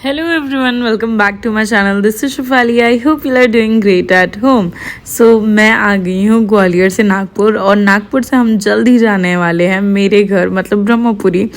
Hello everyone, welcome back to my channel. This is Shefali. I hope you are doing great at home. So मैं आ गई हूँ ग्वालियर से नागपुर और नागपुर से हम जल्द ही जाने वाले हैं मेरे घर मतलब ब्रह्मपुरी।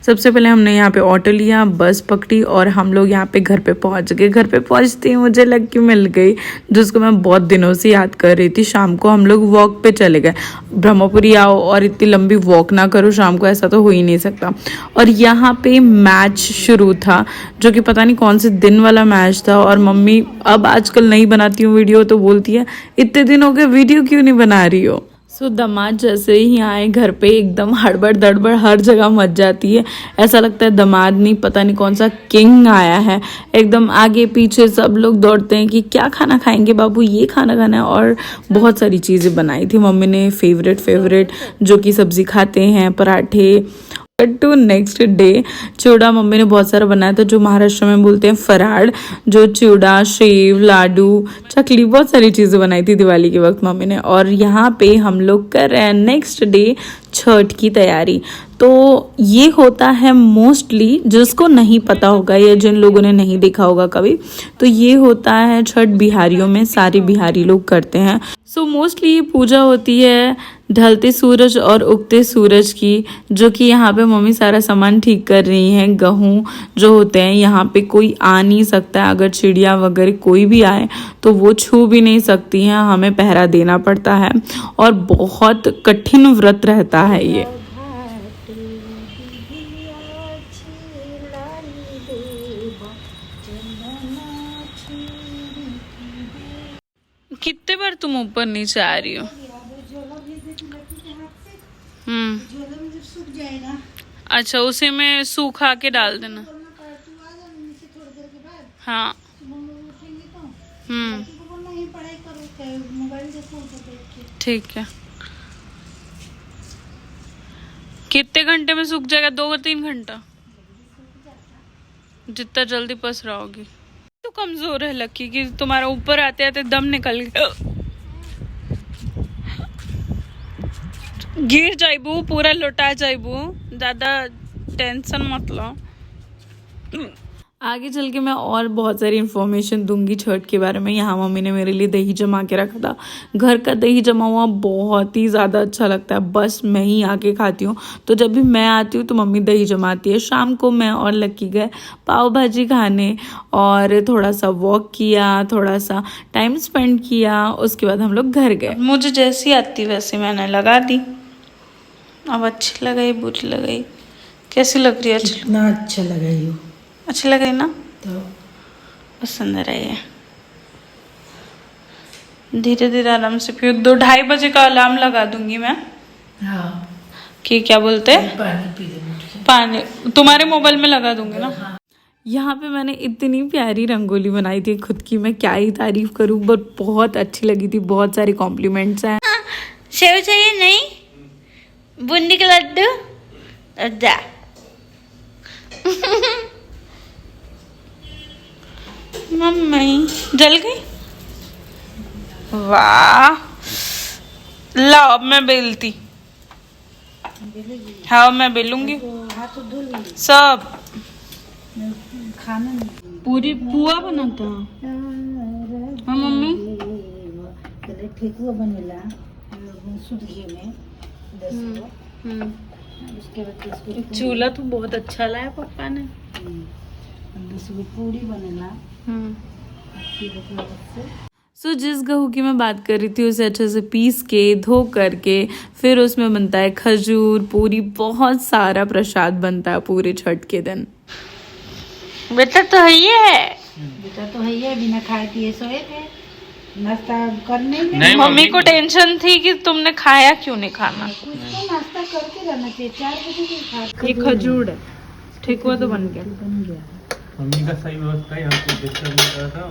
सबसे पहले हमने यहाँ पे ऑटो लिया, बस पकड़ी और हम लोग यहाँ पे घर पे पहुँच गए। घर पे पहुँचते ही मुझे लक्की मिल गई जिसको मैं बहुत दिनों से याद कर रही थी। शाम को हम लोग वॉक पे चले गए। ब्रह्मपुरी आओ और इतनी लंबी वॉक ना करो शाम को, ऐसा तो हो ही नहीं सकता। और यहाँ पे मैच शुरू था जो कि पता नहीं कौन से दिन वाला मैच था। और मम्मी अब आजकल नहीं बनाती हूँ वीडियो तो बोलती है इतने दिन हो गए वीडियो क्यों नहीं बना रही हो। दामाद जैसे ही आए घर पे एकदम हड़बड़ दड़बड़ हर जगह मच जाती है। ऐसा लगता है दामाद नहीं पता नहीं कौन सा किंग आया है। एकदम आगे पीछे सब लोग दौड़ते हैं कि क्या खाना खाएंगे बाबू, ये खाना खाना है। और बहुत सारी चीज़ें बनाई थी मम्मी ने, फेवरेट जो कि सब्जी खाते हैं, पराठे। टू नेक्स्ट डे चिवड़ा मम्मी ने बहुत सारा बनाया था जो महाराष्ट्र में बोलते हैं फराड़, जो चिवड़ा, सेव, लाडू, चकली, बहुत सारी चीज़ें बनाई थी दिवाली के वक्त मम्मी ने। और यहाँ पे हम लोग कर रहे हैं नेक्स्ट डे छठ की तैयारी। तो ये होता है मोस्टली, जिसको नहीं पता होगा या जिन लोगों ने नहीं देखा होगा कभी, तो ये होता है छठ बिहारियों में, सारे बिहारी लोग करते हैं। सो मोस्टली ये पूजा होती है ढलते सूरज और उगते सूरज की, जो कि यहाँ पे मम्मी सारा सामान ठीक कर रही हैं। गेहूँ जो होते हैं यहाँ पे कोई आ नहीं सकता है, अगर चिड़िया वगैरह कोई भी आए तो वो छू भी नहीं सकती हैं, हमें पहरा देना पड़ता है। और बहुत कठिन व्रत रहता है ये। कितने बार तुम ऊपर नीचे आ रही हो? सूख जाएगा। अच्छा, उसी में सूखा के डाल देना। हाँ। ठीक है। कितने घंटे में सूख जाएगा? 2-3 घंटा? जितना जल्दी पस रहा होगी। तो कमजोर है लक्की कि तुम्हारा ऊपर आते आते दम निकल गया। गिर जाइबू, पूरा लौटा जाइबू, ज्यादा टेंशन मत लो। आगे चल के मैं और बहुत सारी इन्फॉर्मेशन दूंगी छठ के बारे में। यहाँ मम्मी ने मेरे लिए दही जमा के रखा था। घर का दही जमा हुआ बहुत ही ज़्यादा अच्छा लगता है। बस मैं ही आके खाती हूँ, तो जब भी मैं आती हूँ तो मम्मी दही जमाती है। शाम को मैं और लक्की गए पाव भाजी खाने और थोड़ा सा वॉक किया, थोड़ा सा टाइम स्पेंड किया। उसके बाद हम लोग घर गए। मुझे जैसी आती वैसे मैंने लगा दी। अब अच्छी लगाई बुरी लगाई, कैसी लग रही है? कितना अच्छा लगाई हो। अच्छी लग रही ना? तो पसंद आ रही है। धीरे धीरे आराम से फिर 2-2:30 बजे का अलार्म लगा दूंगी मैं। हाँ, कि क्या बोलते हैं, पानी पी ले। पानी तुम्हारे मोबाइल में लगा दूंगी ना। हाँ। यहाँ पे मैंने इतनी प्यारी रंगोली बनाई थी खुद की, मैं क्या ही तारीफ करूँ, बट बहुत अच्छी लगी थी। बहुत सारे कॉम्प्लीमेंट्स हैं। सेव चाहिए? नहीं, बूंदी के लड्डू। मम्मी जल गई। वाह, लाओ अब मैं बेलती। हाँ मैं बेलूंगी सब। खाना पूरी पुआ बनाता। हाँ मम्मी, ठेकुआ बनेला शुद्ध घी में 10 उसके बाद चूल्हा तो बहुत अच्छा लाया पापा ने। 10 पूरी बनेला। सो जिस गेहूँ की मैं बात कर रही थी उसे अच्छे से पीस के धो करके फिर उसमें बनता है खजूर, पूरी, बहुत सारा प्रसाद बनता है पूरे छठ के दिन। बेटा तो है ये है, बेटा तो है ये, बिना खाए पिए सोए थे, नाश्ता करने नहीं। मम्मी को टेंशन थी कि तुमने खाया क्यों नहीं खाना। कुछ तो नाश्ता करके रहना चाहिए, 4 बजे के खा। ये खजूर है, ठेकुआ तो बन गया। मम्मी का सही व्यवस्था यहाँ पे डिस्टर्ब नहीं कर रहा था।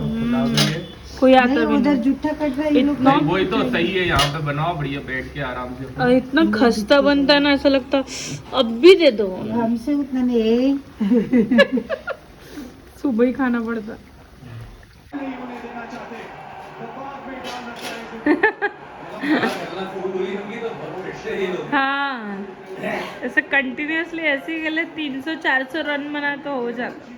कोई आता भी उधर नहीं। जूठा कट रहा है, ये लोग नहीं, वही तो सही है। यहाँ पे बनाओ बढ़िया बैठ के आराम से। और इतना खस्ता बनता है ना, ऐसा लगता अब भी दे दो। हमसे उतना नहीं, सुबह ही खाना पड़ता। हाँ, ऐसे कंटिन्यूअसली ऐसे ही गले 300-400 रन बना तो हो जाता।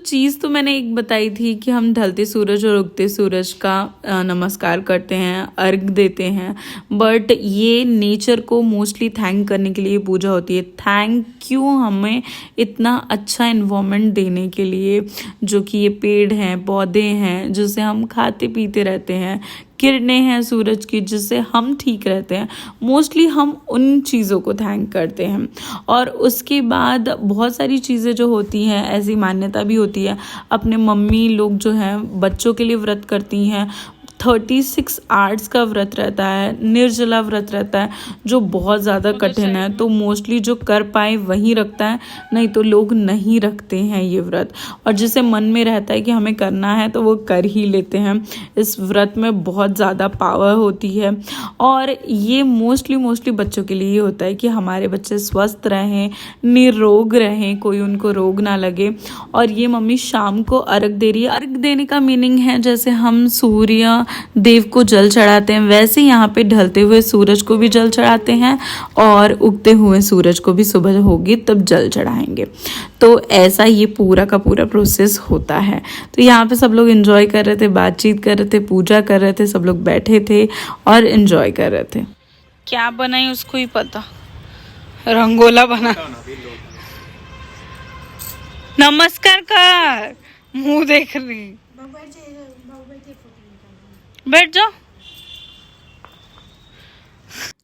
चीज़ तो मैंने एक बताई थी कि हम ढलते सूरज और उगते सूरज का नमस्कार करते हैं, अर्घ देते हैं, बट ये नेचर को मोस्टली थैंक करने के लिए पूजा होती है। थैंक यू हमें इतना अच्छा इन्वायरमेंट देने के लिए, जो कि ये पेड़ हैं, पौधे हैं, जिससे हम खाते पीते रहते हैं, किरणें हैं सूरज की जिससे हम ठीक रहते हैं। मोस्टली हम उन चीज़ों को थैंक करते हैं। और उसके बाद बहुत सारी चीज़ें जो होती हैं, ऐसी मान्यता भी होती है। अपने मम्मी लोग जो हैं बच्चों के लिए व्रत करती हैं। 36 आवर्स का व्रत रहता है, निर्जला व्रत रहता है, जो बहुत ज़्यादा कठिन है। तो मोस्टली जो कर पाए वही रखता है, नहीं तो लोग नहीं रखते हैं ये व्रत। और जिसे मन में रहता है कि हमें करना है तो वो कर ही लेते हैं। इस व्रत में बहुत ज़्यादा पावर होती है। और ये मोस्टली बच्चों के लिए ही होता है कि हमारे बच्चे स्वस्थ रहें, निरोग रहें, कोई उनको रोग ना लगे। और ये मम्मी शाम को अर्घ दे रही है। अर्घ देने का मीनिंग है जैसे हम सूर्य देव को जल चढ़ाते हैं, वैसे यहाँ पे ढलते हुए सूरज को भी जल चढ़ाते हैं और उगते हुए सूरज को भी सुबह होगी तब जल चढ़ाएंगे। तो ऐसा ये पूरा का पूरा प्रोसेस होता है। तो यहाँ पे सब लोग एंजॉय कर रहे थे, बातचीत कर रहे थे, पूजा कर रहे थे, सब लोग बैठे थे और एंजॉय कर रहे थे। क्या बनाई उसको ही पता, रंगोला बना। नमस्कार कर, मुंह देख रही, बैठ जाओ।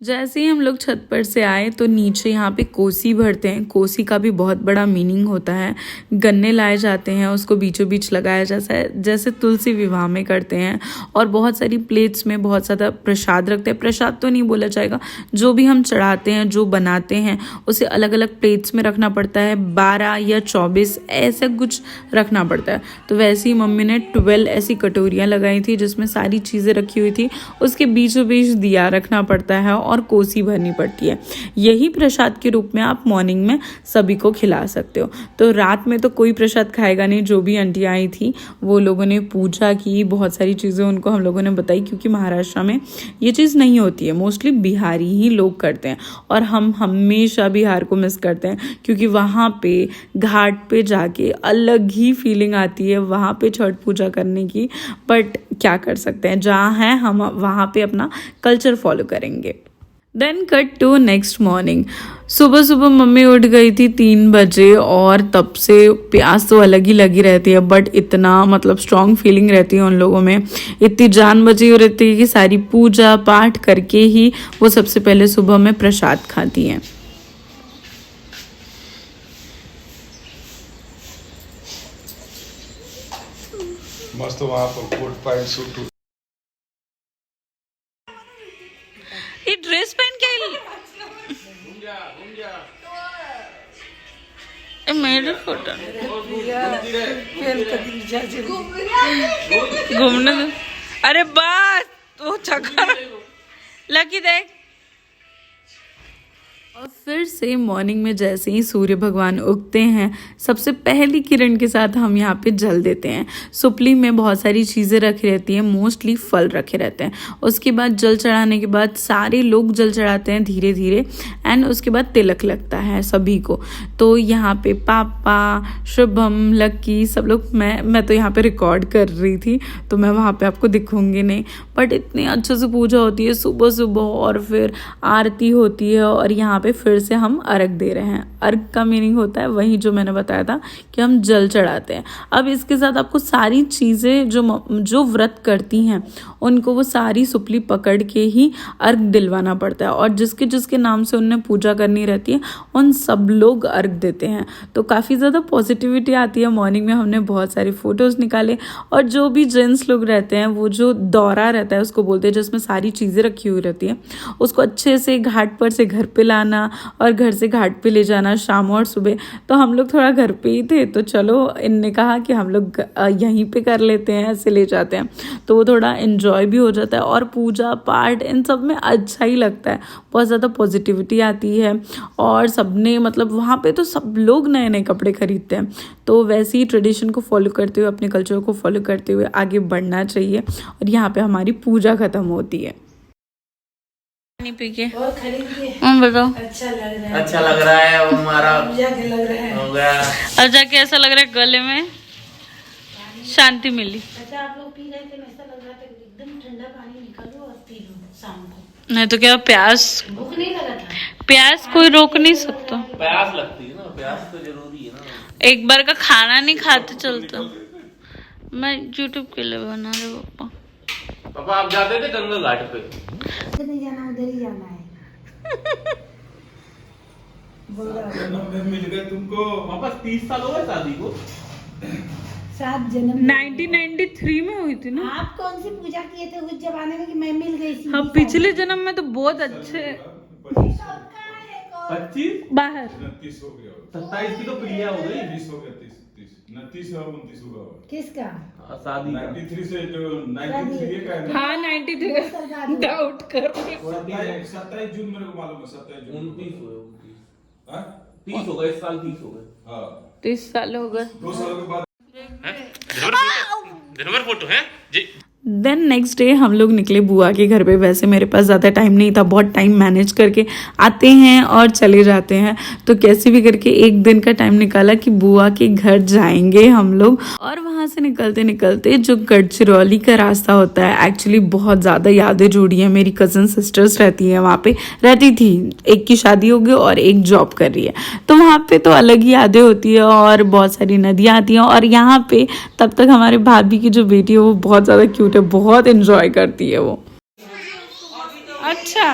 जैसे ही हम लोग छत पर से आए तो नीचे यहाँ पे कोसी भरते हैं। कोसी का भी बहुत बड़ा मीनिंग होता है। गन्ने लाए जाते हैं, उसको बीचों बीच लगाया जाता है, जैसे तुलसी विवाह में करते हैं। और बहुत सारी प्लेट्स में बहुत ज़्यादा प्रसाद रखते हैं। प्रसाद तो नहीं बोला जाएगा, जो भी हम चढ़ाते हैं, जो बनाते हैं, उसे अलग अलग प्लेट्स में रखना पड़ता है। 12 या 24 ऐसा कुछ रखना पड़ता है। तो वैसे ही मम्मी ने 12 ऐसी कटोरियाँ लगाई थी जिसमें सारी चीज़ें रखी हुई थी। उसके बीचों बीच दिया रखना पड़ता है और कोसी भरनी पड़ती है। यही प्रसाद के रूप में आप मॉर्निंग में सभी को खिला सकते हो। तो रात में तो कोई प्रसाद खाएगा नहीं। जो भी आंटियाँ आई थी वो लोगों ने पूजा की, बहुत सारी चीज़ें उनको हम लोगों ने बताई, क्योंकि महाराष्ट्र में ये चीज़ नहीं होती है। मोस्टली बिहारी ही लोग करते हैं और हम हमेशा बिहार को मिस करते हैं, क्योंकि वहाँ पे घाट पे जाके अलग ही फीलिंग आती है वहाँ पे छठ पूजा करने की। बट क्या कर सकते हैं, जहाँ हैं हम वहाँ पे अपना कल्चर फॉलो करेंगे। Then cut to next morning. सुबह सुबह मम्मी उठ गई थी 3 बजे और तब से प्यास तो अलग ही लगी रहती है, बट इतना मतलब स्ट्रॉन्ग फीलिंग रहती है उन लोगों में, इतनी जान बची हो रहती है कि सारी पूजा पाठ करके ही वो सबसे पहले सुबह में प्रसाद खाती हैं। मस्त वहाँ पर कोट पैंट सूट। ये ड्रेस पहन के मेरे फोटो घूमने दो। अरे बस वो चक्कर लगी देख। और फिर से मॉर्निंग में जैसे ही सूर्य भगवान उगते हैं, सबसे पहली किरण के साथ हम यहाँ पे जल देते हैं। सुपली में बहुत सारी चीज़ें रखी रहती हैं, मोस्टली फल रखे रहते हैं। उसके बाद जल चढ़ाने के बाद सारे लोग जल चढ़ाते हैं धीरे धीरे, एंड उसके बाद तिलक लगता है सभी को। तो यहाँ पे पापा, शुभम, लक्की सब लोग, मैं तो यहाँ पे रिकॉर्ड कर रही थी तो मैं वहाँ पे आपको दिखूंगी नहीं, बट इतनी अच्छे से पूजा होती है सुबह सुबह। और फिर आरती होती है और यहाँ पे फिर से हम अर्घ दे रहे हैं। अर्घ का मीनिंग होता है वही जो मैंने बताया था कि हम जल चढ़ाते हैं। अब इसके साथ आपको सारी चीज़ें जो व्रत करती हैं उनको वो सारी सुपली पकड़ के ही अर्घ दिलवाना पड़ता है। और जिसके जिसके नाम से उनने पूजा करनी रहती है उन सब लोग अर्घ देते हैं। तो काफ़ी ज़्यादा पॉजिटिविटी आती है। मॉर्निंग में हमने बहुत सारे फ़ोटोज़ निकाले। और जो भी जेंट्स लोग रहते हैं, वो जो दौरा रहता है उसको बोलते हैं, जिसमें सारी चीज़ें रखी हुई रहती हैं, उसको अच्छे से घाट पर से घर पे लाना और घर से घाट पे ले जाना शाम और सुबह। तो हम लोग थोड़ा घर पे ही थे, तो चलो इनने कहा कि हम लोग यहीं पे कर लेते हैं, ऐसे ले जाते हैं। तो वो थोड़ा एंजॉय भी हो जाता है और पूजा पाठ इन सब में अच्छा ही लगता है। बहुत ज़्यादा पॉजिटिविटी आती है। और सबने मतलब वहाँ पे तो सब लोग नए नए कपड़े खरीदते हैं। तो वैसे ही ट्रेडिशन को फॉलो करते हुए, अपने कल्चर को फॉलो करते हुए आगे बढ़ना चाहिए। और यहाँ पे हमारी पूजा ख़त्म होती है। पानी पी के। और खरीद के बताओ। अच्छा लग रहा है। अच्छा लग रहा है। और हमारा लग रहा है। हो गया। अच्छा कैसा लग रहा है? गले में शांति मिली। अच्छा आप लोग पी रहे थे, ऐसा लग रहा था एकदम ठंडा पानी निकालो और पी लो शाम को। नहीं तो क्या प्यास, भूख नहीं लगा था? प्यास कोई रोक नहीं सकता। प्यास लगती है ना, प्यास तो जरूरी है ना। एक बार का खाना नहीं खाते चलता। मैं यूट्यूब के लिए बना रहे पापा। पापा आप जाते थे गंगा घाट पे? उधर नहीं जाना, उधर ही जाना है। बोल रहा मिल गए तुमको। पापा 30 साल हो गए शादी को। 7 जन्म 1993 में हुई थी ना। आप कौन सी पूजा किए थे उस जमाने में कि मैं मिल गई थी? हाँ पिछले जन्म में तो बहुत अच्छे 25 बाहर। 29 हो गया। 27 की तो प्रिया हो गई। 30 हो गया। 30 29 और 29 होगा। किसका? शादी का। 93 से जो 93 का है। हाँ 93 डाउट कर। 27 जून मेरे को मालूम है। 27 जून 29 हुए। 29 हाँ 30 हो गए। इस साल 30 हो गए। हाँ 30 साल हो गए। 2 साल के बाद। जनवर फोटो है जी। देन नेक्स्ट डे हम लोग निकले बुआ के घर पे। वैसे मेरे पास ज़्यादा टाइम नहीं था, बहुत टाइम मैनेज करके आते हैं और चले जाते हैं, तो कैसे भी करके एक दिन का टाइम निकाला कि बुआ के घर जाएंगे हम लोग। और वहाँ से निकलते निकलते जो गढ़चिरौली का रास्ता होता है, एक्चुअली बहुत ज़्यादा यादें जुड़ी हैं। मेरी कज़न सिस्टर्स रहती हैं वहाँ पे, रहती थी, एक की शादी हो गई और एक जॉब कर रही है, तो वहाँ पे तो अलग ही यादें होती है और बहुत सारी नदियाँ आती हैं। और यहाँ पे तब तक हमारे भाभी की जो बेटी है वो बहुत ज़्यादा क्यूट है, बहुत एंजॉय करती है वो। अच्छा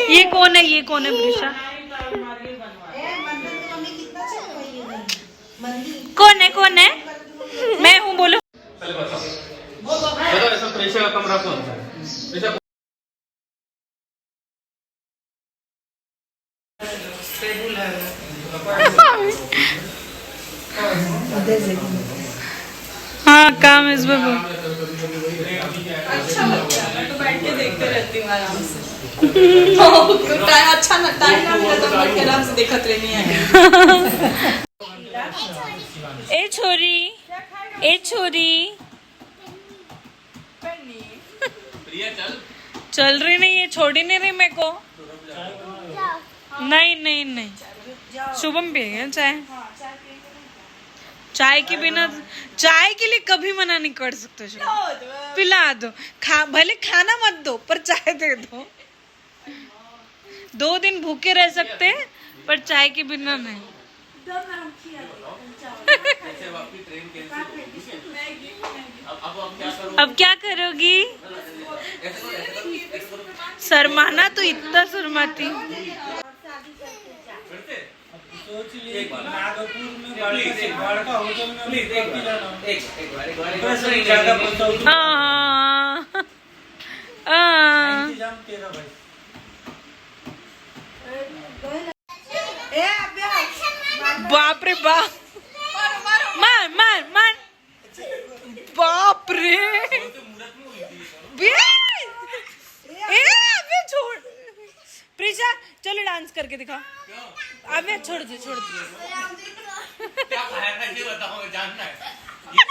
ये कौन है? ये कौन है प्रिशा? कौन है? कौन है? मैं हूँ, बोलो। ऐसा प्रेशर का कमरा कौन सा है? हाँ काम इस बार अच्छा लगता है। मैं तो बैठ के देखते रहती हूँ आराम से। तो टाइम अच्छा ना, टाइम ना मिला तो बैठ के आराम से देखत रहनी है। ए छोरी, ए छोरी प्रिया चल। चल रही नहीं है, छोड़ ही नहीं रही मेरे को। नहीं नहीं नहीं, शुभम पिएगा चाय। चाय के बिना, चाय के लिए कभी मना नहीं कर सकते। पिला दो, भले खाना मत दो पर चाय दे दो। 2 दिन भूखे रह सकते हैं पर चाय के बिना नहीं। अब क्या करोगी? शर्माना तो इतना शर्माती। बाप रे बाप, मार मार मार, बाप रे। छोड़ प्रीशा, चलो डांस करके दिखा। अबे छोड़ दे, छोड़ दे। क्या खाया था ये बताओ, जानना है। ये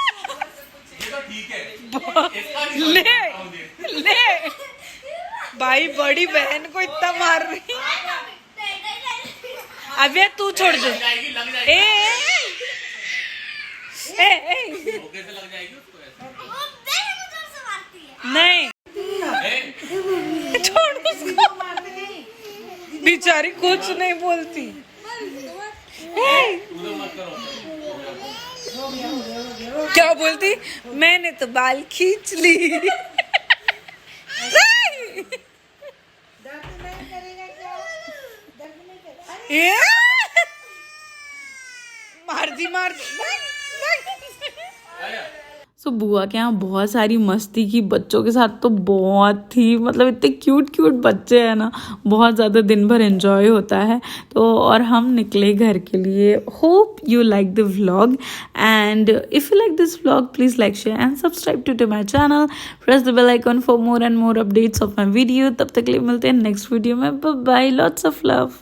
तो ठीक है। ले ले भाई, बड़ी बहन को इतना मार रही। अबे तू छोड़ दे। लग जाएगी। ए कैसे लग जाएगी उसको? नहीं छोड़ उसको, बेचारी कुछ नहीं बोलती। क्या बोलती? मैंने तो बाल खींच ली। मार दी, मार दी। सो बुआ के यहाँ बहुत सारी मस्ती की, बच्चों के साथ तो बहुत ही, मतलब इतने क्यूट क्यूट बच्चे हैं ना, बहुत ज़्यादा दिन भर एंजॉय होता है। तो और हम निकले घर के लिए। Hope you like the vlog and if you like this vlog please like, share and subscribe to my channel. Press the bell icon for more and more updates of my video. तब तक के लिए मिलते हैं next video में। Bye bye, lots of love.